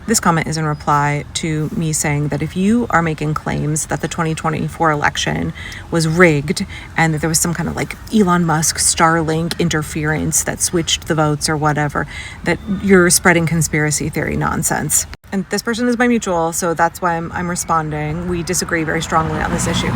This comment is in reply to me saying that if you are making claims that the 2024 election was rigged and that there was some kind of like Elon Musk Starlink interference that switched the votes or whatever, that you're spreading conspiracy theory nonsense. And this person is my mutual, so that's why I'm responding. We disagree very strongly on this issue.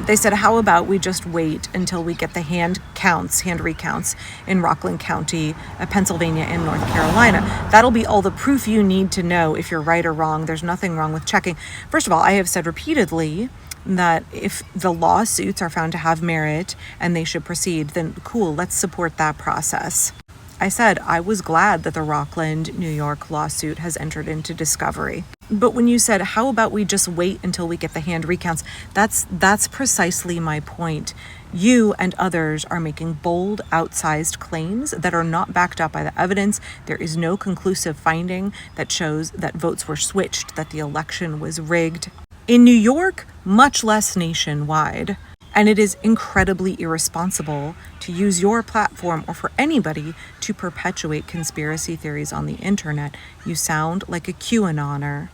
They said, how about we just wait until we get the hand recounts in Rockland County, Pennsylvania, and North Carolina. That'll be all the proof you need to know if you're right or wrong. There's nothing wrong with checking. First of all, I have said repeatedly that if the lawsuits are found to have merit and they should proceed, then cool, let's support that process. I said I was glad that the Rockland, New York lawsuit has entered into discovery. But when you said, how about we just wait until we get the hand recounts, that's precisely my point. You and others are making bold, outsized claims that are not backed up by the evidence. There is no conclusive finding that shows that votes were switched, that the election was rigged. In New York, much less nationwide. And it is incredibly irresponsible to use your platform or for anybody to perpetuate conspiracy theories on the internet. You sound like a QAnoner.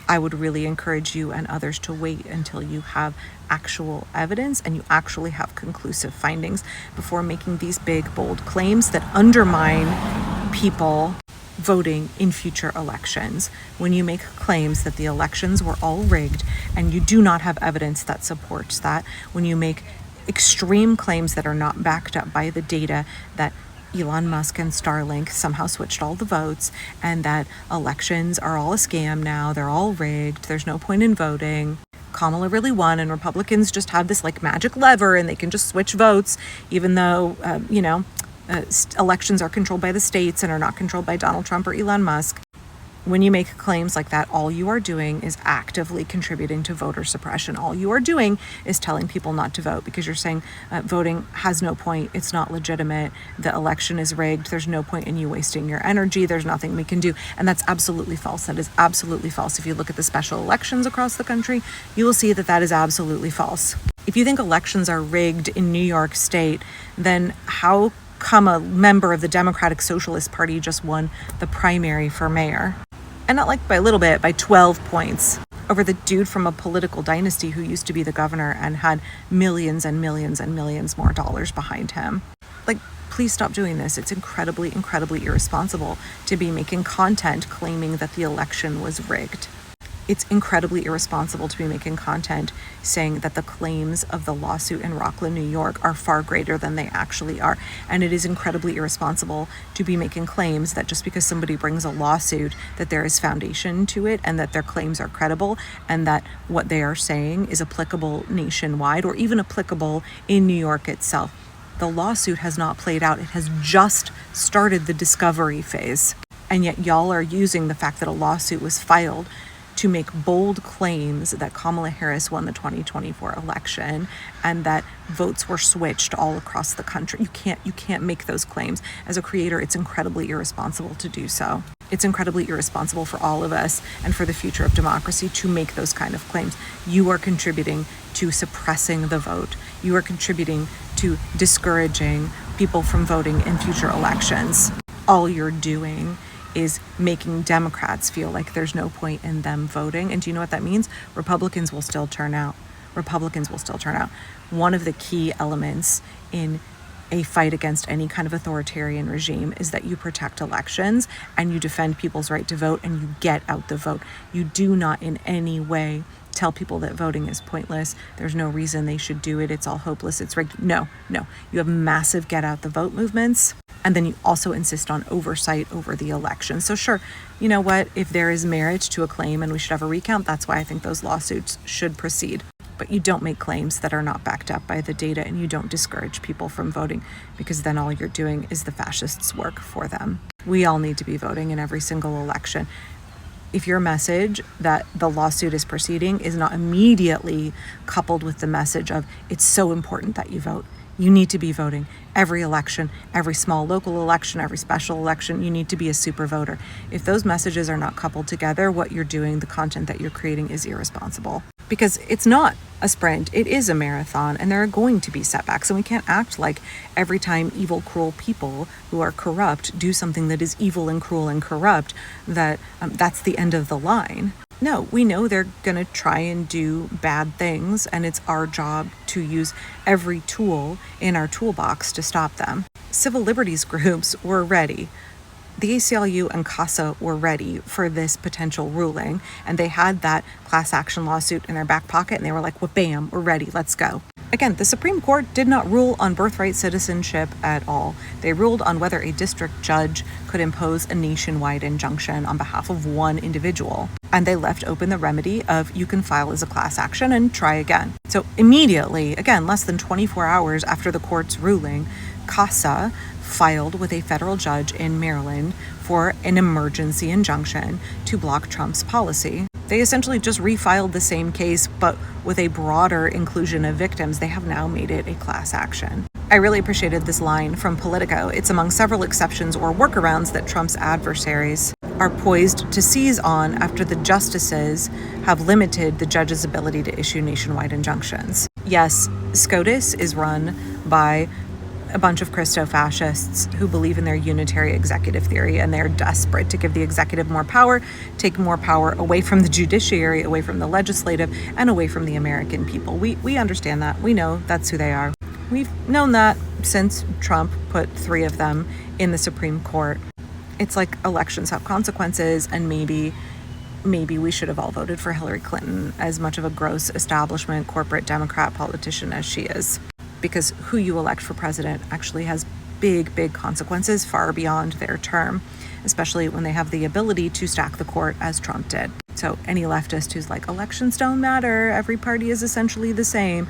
I would really encourage you and others to wait until you have actual evidence and you actually have conclusive findings before making these big, bold claims that undermine people voting in future elections. When you make claims that the elections were all rigged and you do not have evidence that supports that, when you make extreme claims that are not backed up by the data that Elon Musk and Starlink somehow switched all the votes and that elections are all a scam now, they're all rigged, there's no point in voting, Kamala really won and Republicans just have this like magic lever and they can just switch votes even though, elections are controlled by the states and are not controlled by Donald Trump or Elon Musk. When you make claims like that, all you are doing is actively contributing to voter suppression. All you are doing is telling people not to vote because you're saying voting has no point. It's not legitimate. The election is rigged. There's no point in you wasting your energy. There's nothing we can do. And that's absolutely false. That is absolutely false. If you look at the special elections across the country, you will see that that is absolutely false. If you think elections are rigged in New York State, then how come a member of the Democratic Socialist Party just won the primary for mayor? And not like by a little bit, by 12 points over the dude from a political dynasty who used to be the governor and had millions and millions and millions more dollars behind him. Like, please stop doing this. It's incredibly, incredibly irresponsible to be making content claiming that the election was rigged. It's incredibly irresponsible to be making content saying that the claims of the lawsuit in Rockland, New York are far greater than they actually are. And it is incredibly irresponsible to be making claims that just because somebody brings a lawsuit that there is foundation to it and that their claims are credible and that what they are saying is applicable nationwide or even applicable in New York itself. The lawsuit has not played out. It has just started the discovery phase. And yet y'all are using the fact that a lawsuit was filed to make bold claims that Kamala Harris won the 2024 election and that votes were switched all across the country. You can't make those claims. As a creator, it's incredibly irresponsible to do so. It's incredibly irresponsible for all of us and for the future of democracy to make those kind of claims. You are contributing to suppressing the vote. You are contributing to discouraging people from voting in future elections. All you're doing is making Democrats feel like there's no point in them voting. And do you know what that means? Republicans will still turn out. One of the key elements in a fight against any kind of authoritarian regime is that you protect elections and you defend people's right to vote and you get out the vote. You do not in any way tell people that voting is pointless. There's no reason they should do it. It's all hopeless. It's rigged. No. You have massive get out the vote movements. And then you also insist on oversight over the election. So sure, you know what? If there is merit to a claim and we should have a recount, that's why I think those lawsuits should proceed. But you don't make claims that are not backed up by the data and you don't discourage people from voting because then all you're doing is the fascists' work for them. We all need to be voting in every single election. If your message that the lawsuit is proceeding is not immediately coupled with the message of it's so important that you vote, you need to be voting every election, every small local election, every special election. You need to be a super voter. If those messages are not coupled together, what you're doing, the content that you're creating is irresponsible. because it's not a sprint, it is a marathon, and there are going to be setbacks, and we can't act like every time evil, cruel people who are corrupt do something that is evil and cruel and corrupt, that that's the end of the line. No, we know they're going to try and do bad things, and it's our job to use every tool in our toolbox to stop them. Civil liberties groups were ready. The ACLU and CASA were ready for this potential ruling, and they had that class action lawsuit in their back pocket, and they were like, well, bam, we're ready, let's go. Again, the Supreme Court did not rule on birthright citizenship at all. They ruled on whether a district judge could impose a nationwide injunction on behalf of one individual. And they left open the remedy of you can file as a class action and try again. So immediately, again, less than 24 hours after the court's ruling, CASA filed with a federal judge in Maryland for an emergency injunction to block Trump's policy. They essentially just refiled the same case, but with a broader inclusion of victims. They have now made it a class action. I really appreciated this line from Politico. It's among several exceptions or workarounds that Trump's adversaries are poised to seize on after the justices have limited the judge's ability to issue nationwide injunctions. Yes, SCOTUS is run by a bunch of Christo-fascists who believe in their unitary executive theory, and they're desperate to give the executive more power, take more power away from the judiciary, away from the legislative, and away from the American people. We understand that. We know that's who they are. We've known that since Trump put 3 of them in the Supreme Court. It's like elections have consequences, and maybe we should have all voted for Hillary Clinton, as much of a gross establishment corporate Democrat politician as she is. Because who you elect for president actually has big consequences far beyond their term, especially when they have the ability to stack the court as Trump did. So any leftist who's like, elections don't matter, every party is essentially the same,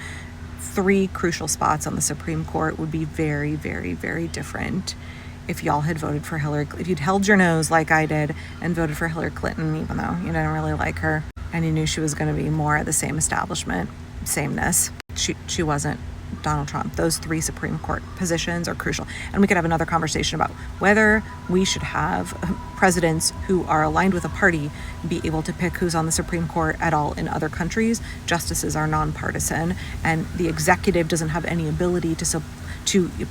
3 crucial spots on the Supreme Court would be very different if y'all had voted for Hillary. If you'd held your nose like I did and voted for Hillary Clinton, even though you didn't really like her, and you knew she was going to be more of the same establishment, sameness. She wasn't Donald Trump. Those 3 Supreme Court positions are crucial. And we could have another conversation about whether we should have presidents who are aligned with a party be able to pick who's on the Supreme Court at all. In other countries, justices are nonpartisan, and the executive doesn't have any ability to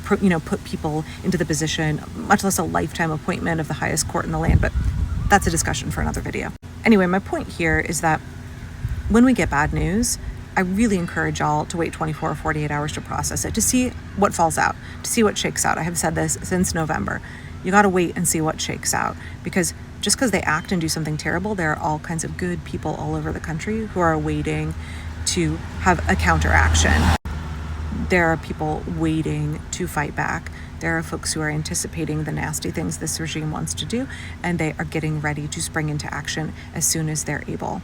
put people into the position, much less a lifetime appointment of the highest court in the land. But that's a discussion for another video. Anyway, my point here is that when we get bad news, I really encourage y'all to wait 24 or 48 hours to process it, to see what falls out, to see what shakes out. I have said this since November. You got to wait and see what shakes out, because just because they act and do something terrible, there are all kinds of good people all over the country who are waiting to have a counteraction. There are people waiting to fight back. There are folks who are anticipating the nasty things this regime wants to do, and they are getting ready to spring into action as soon as they're able.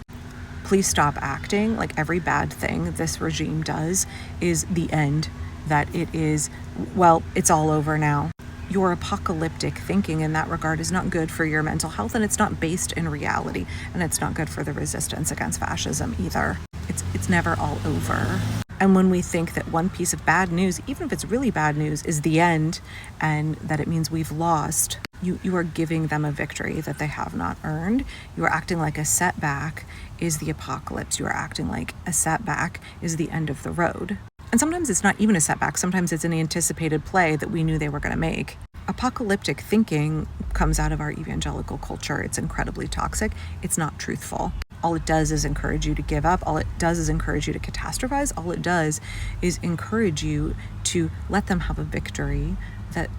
Please stop acting like every bad thing this regime does is the end, that it is, well, it's all over now. Your apocalyptic thinking in that regard is not good for your mental health, and it's not based in reality, and it's not good for the resistance against fascism either. It's never all over. And when we think that one piece of bad news, even if it's really bad news, is the end and that it means we've lost, you are giving them a victory that they have not earned. You are acting like a setback is the apocalypse. You are acting like a setback is the end of the road. And sometimes it's not even a setback. Sometimes it's an anticipated play that we knew they were going to make. Apocalyptic thinking comes out of our evangelical culture. It's incredibly toxic. It's not truthful. All it does is encourage you to give up. All it does is encourage you to catastrophize. All it does is encourage you to let them have a victory that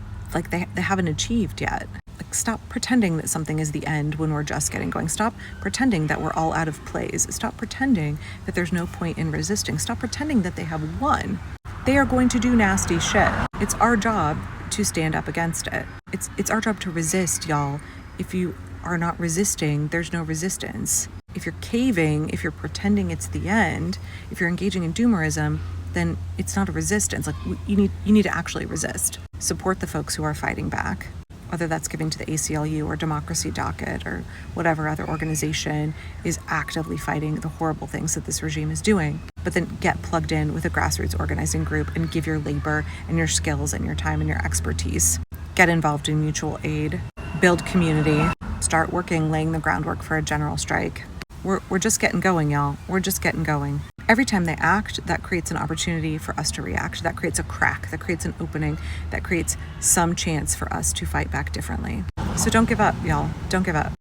they haven't achieved yet. Like, stop pretending that something is the end when we're just getting going. Stop pretending that we're all out of plays. Stop pretending that there's no point in resisting. Stop pretending that they have won. They are going to do nasty shit. It's our job to stand up against it. It's our job to resist, y'all. If you are not resisting, there's no resistance. If you're caving, if you're pretending it's the end, if you're engaging in doomerism, then it's not a resistance. Like, you need to actually resist. Support the folks who are fighting back, whether that's giving to the ACLU or Democracy Docket or whatever other organization is actively fighting the horrible things that this regime is doing. But then get plugged in with a grassroots organizing group and give your labor and your skills and your time and your expertise. Get involved in mutual aid, build community, start working, laying the groundwork for a general strike. We're just getting going, y'all. We're just getting going. Every time they act, that creates an opportunity for us to react. That creates a crack, that creates an opening, that creates some chance for us to fight back differently. So don't give up, y'all. Don't give up.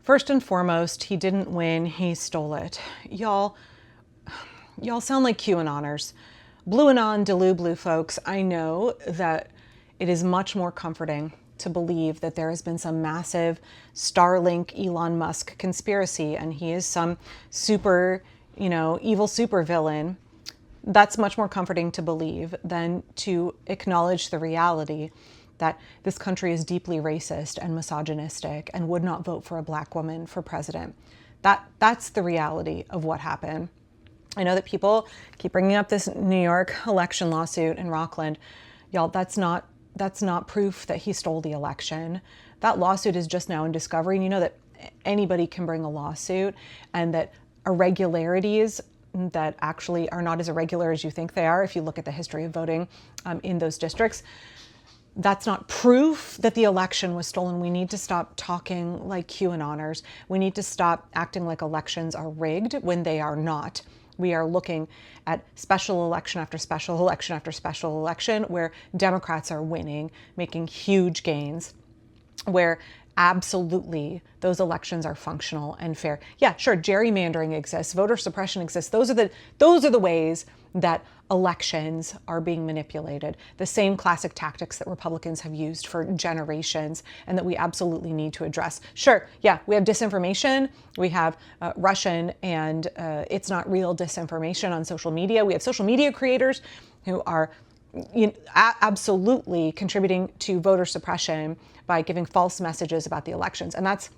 First and foremost, he didn't win, he stole it. Y'all sound like QAnoners. Blue Anon, Delu Blue folks, I know that it is much more comforting to believe that there has been some massive Starlink Elon Musk conspiracy and he is some super, evil super villain. That's much more comforting to believe than to acknowledge the reality that this country is deeply racist and misogynistic and would not vote for a black woman for president. That's the reality of what happened. I know that people keep bringing up this New York election lawsuit in Rockland. Y'all, that's not proof that he stole the election. That lawsuit is just now in discovery. And you know that anybody can bring a lawsuit and that irregularities that actually are not as irregular as you think they are, if you look at the history of voting in those districts, that's not proof that the election was stolen. We need to stop talking like QAnoners. We need to stop acting like elections are rigged when they are not. We are looking at special election after special election after special election where Democrats are winning, making huge gains, where absolutely those elections are functional and fair. Yeah, sure, gerrymandering exists, voter suppression exists. Those are the ways that elections are being manipulated. The same classic tactics that Republicans have used for generations and that we absolutely need to address. Sure, yeah, we have disinformation. We have Russian and it's not real disinformation on social media. We have social media creators who are absolutely contributing to voter suppression by giving false messages about the elections. And that's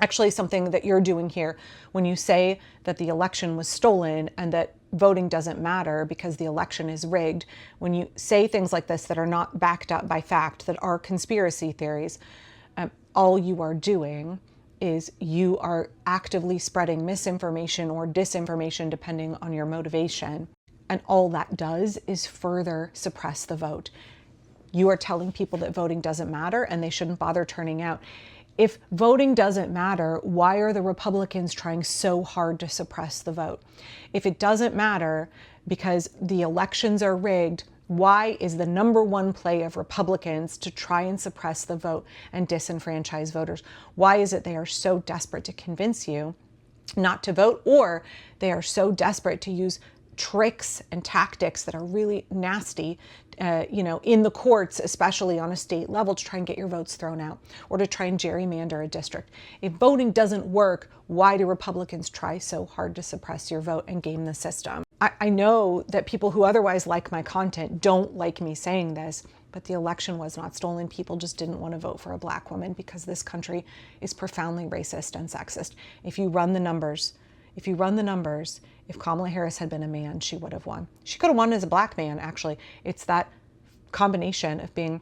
actually something that you're doing here when you say that the election was stolen and that voting doesn't matter because the election is rigged. When you say things like this that are not backed up by fact, that are conspiracy theories, all you are doing is you are actively spreading misinformation or disinformation depending on your motivation. And all that does is further suppress the vote. You are telling people that voting doesn't matter and they shouldn't bother turning out. If voting doesn't matter, why are the Republicans trying so hard to suppress the vote? If it doesn't matter because the elections are rigged, why is the number one play of Republicans to try and suppress the vote and disenfranchise voters? Why is it they are so desperate to convince you not to vote, or they are so desperate to use tricks and tactics that are really nasty, in the courts, especially on a state level, to try and get your votes thrown out or to try and gerrymander a district? If voting doesn't work, why do Republicans try so hard to suppress your vote and game the system? I know that people who otherwise like my content don't like me saying this, but the election was not stolen. People just didn't want to vote for a black woman because this country is profoundly racist and sexist. If you run the numbers, if Kamala Harris had been a man, she would have won. She could have won as a black man, actually. It's that combination of being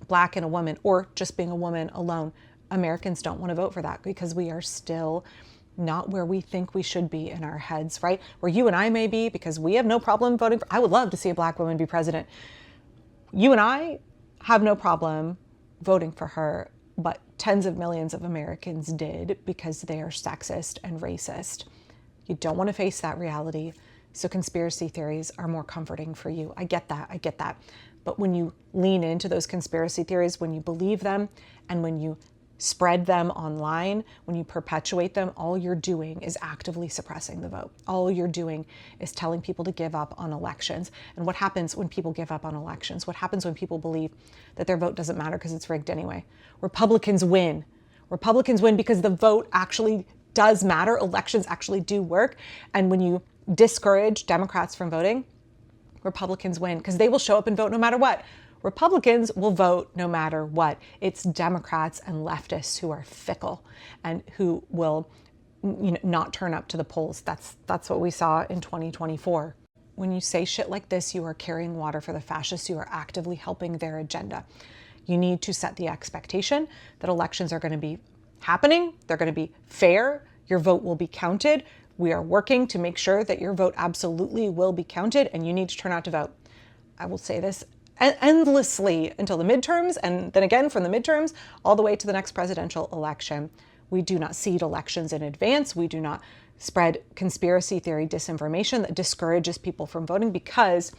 black and a woman, or just being a woman alone. Americans don't want to vote for that because we are still not where we think we should be in our heads, right? Where you and I may be, because we have no problem voting for, I would love to see a black woman be president. You and I have no problem voting for her, but tens of millions of Americans did because they are sexist and racist. You don't want to face that reality, so conspiracy theories are more comforting for you. I get that. But when you lean into those conspiracy theories, when you believe them, and when you spread them online, when you perpetuate them, all you're doing is actively suppressing the vote. All you're doing is telling people to give up on elections. And what happens when people give up on elections? What happens when people believe that their vote doesn't matter because it's rigged anyway? Republicans win. Republicans win because the vote actually does matter. Elections actually do work. And when you discourage Democrats from voting, Republicans win because they will show up and vote no matter what. Republicans will vote no matter what. It's Democrats and leftists who are fickle and who will not turn up to the polls. That's what we saw in 2024. When you say shit like this, you are carrying water for the fascists. You are actively helping their agenda. You need to set the expectation that elections are going to be happening. They're going to be fair. Your vote will be counted. We are working to make sure that your vote absolutely will be counted, and you need to turn out to vote. I will say this endlessly until the midterms, and then again from the midterms all the way to the next presidential election. We do not seed elections in advance. We do not spread conspiracy theory disinformation that discourages people from voting, because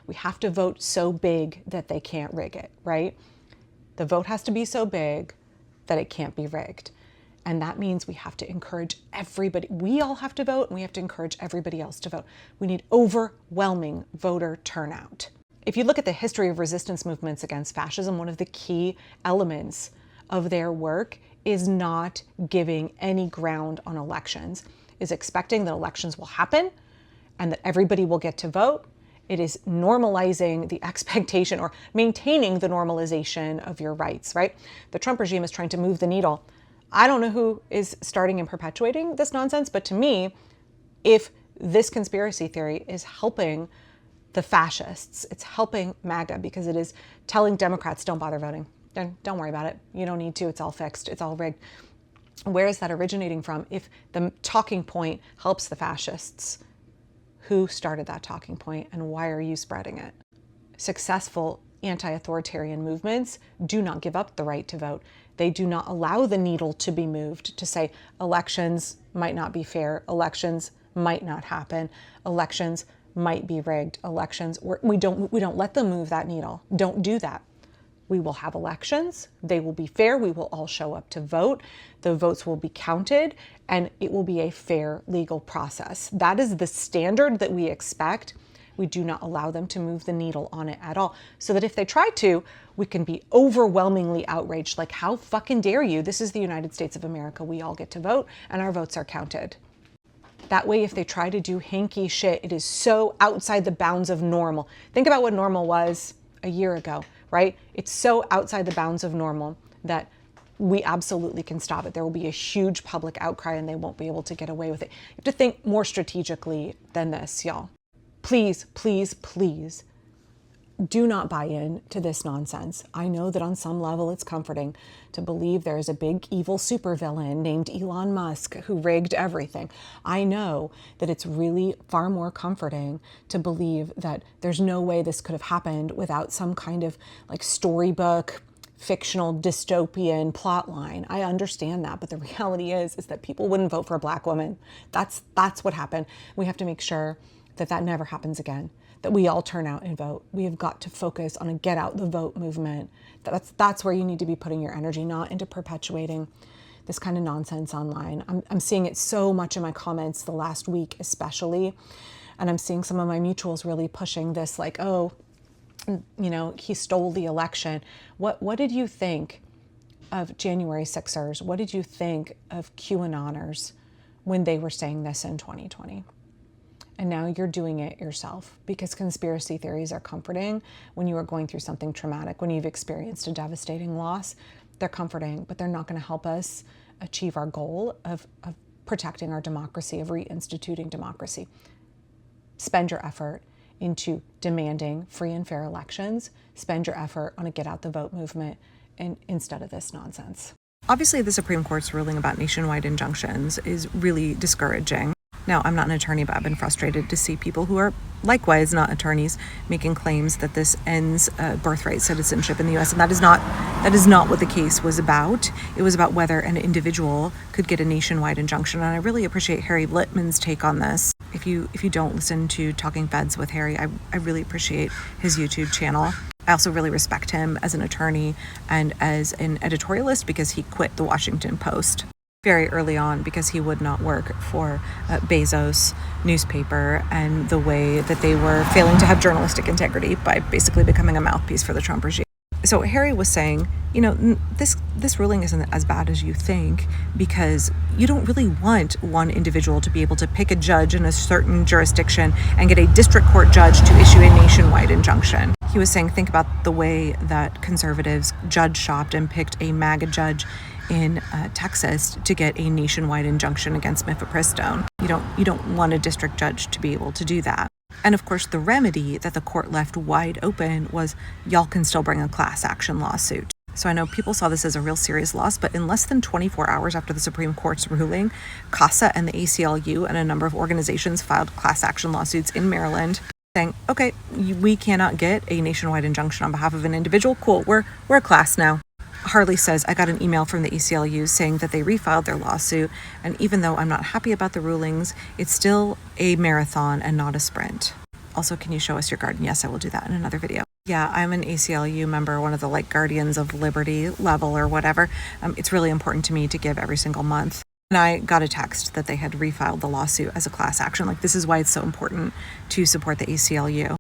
we have to vote so big that they can't rig it, right? The vote has to be so big that it can't be rigged. And that means we have to encourage everybody. We all have to vote, and we have to encourage everybody else to vote. We need overwhelming voter turnout. If you look at the history of resistance movements against fascism, one of the key elements of their work is not giving any ground on elections, is expecting that elections will happen and that everybody will get to vote. It is normalizing the expectation, or maintaining the normalization of your rights, right? The Trump regime is trying to move the needle. I don't know who is starting and perpetuating this nonsense, but to me, if this conspiracy theory is helping the fascists, it's helping MAGA, because it is telling Democrats, don't bother voting. Don't worry about it. You don't need to. It's all fixed. It's all rigged. Where is that originating from? If the talking point helps the fascists, who started that talking point, and why are you spreading it? Successful anti-authoritarian movements do not give up the right to vote. They do not allow the needle to be moved to say elections might not be fair, elections might not happen, elections might be rigged, elections, we don't let them move that needle. Don't do that. We will have elections, they will be fair, we will all show up to vote, the votes will be counted, and it will be a fair legal process. That is the standard that we expect. We do not allow them to move the needle on it at all. So that if they try to, we can be overwhelmingly outraged, like, how fucking dare you? This is the United States of America. We all get to vote, and our votes are counted. That way, if they try to do hanky shit, it is so outside the bounds of normal. Think about what normal was a year ago, right? It's so outside the bounds of normal that we absolutely can stop it. There will be a huge public outcry, and they won't be able to get away with it. You have to think more strategically than this, y'all. Please, please, please do not buy in to this nonsense. I know that on some level it's comforting to believe there is a big evil supervillain named Elon Musk who rigged everything. I know that it's really far more comforting to believe that there's no way this could have happened without some kind of like storybook, fictional dystopian plot line. I understand that, but the reality is that people wouldn't vote for a Black woman. That's what happened. We have to make sure that that never happens again, that we all turn out and vote. We have got to focus on a get out the vote movement. That's where you need to be putting your energy, not into perpetuating this kind of nonsense online. I'm seeing it so much in my comments the last week especially, and I'm seeing some of my mutuals really pushing this like, oh, you know, he stole the election. What did you think of January 6ers? What did you think of QAnoners when they were saying this in 2020? And now you're doing it yourself, because conspiracy theories are comforting when you are going through something traumatic, when you've experienced a devastating loss. They're comforting, but they're not going to help us achieve our goal of protecting our democracy, of reinstituting democracy. Spend your effort into demanding free and fair elections. Spend your effort on a get out the vote movement instead of this nonsense. Obviously, the Supreme Court's ruling about nationwide injunctions is really discouraging. Now, I'm not an attorney, but I've been frustrated to see people who are likewise not attorneys making claims that this ends birthright citizenship in the U.S. And that is not what the case was about. It was about whether an individual could get a nationwide injunction. And I really appreciate Harry Litman's take on this. If you don't listen to Talking Feds with Harry, I really appreciate his YouTube channel. I also really respect him as an attorney and as an editorialist, because he quit the Washington Post very early on because he would not work for Bezos' newspaper, and the way that they were failing to have journalistic integrity by basically becoming a mouthpiece for the Trump regime. So Harry was saying, you know, this ruling isn't as bad as you think, because you don't really want one individual to be able to pick a judge in a certain jurisdiction and get a district court judge to issue a nationwide injunction. He was saying, think about the way that conservatives judge shopped and picked a MAGA judge in Texas to get a nationwide injunction against mifepristone. You don't want a district judge to be able to do that. And of course, the remedy that the court left wide open was y'all can still bring a class action lawsuit. So I know people saw this as a real serious loss, but in less than 24 hours after the Supreme Court's ruling, CASA and the ACLU and a number of organizations filed class action lawsuits in Maryland saying, okay, we cannot get a nationwide injunction on behalf of an individual. Cool, we're a class now. Harley says, I got an email from the ACLU saying that they refiled their lawsuit, and even though I'm not happy about the rulings, it's still a marathon and not a sprint. Also, can you show us your garden? Yes, I will do that in another video. Yeah, I'm an ACLU member, one of the Guardians of Liberty level or whatever. It's really important to me to give every single month. And I got a text that they had refiled the lawsuit as a class action. This is why it's so important to support the ACLU.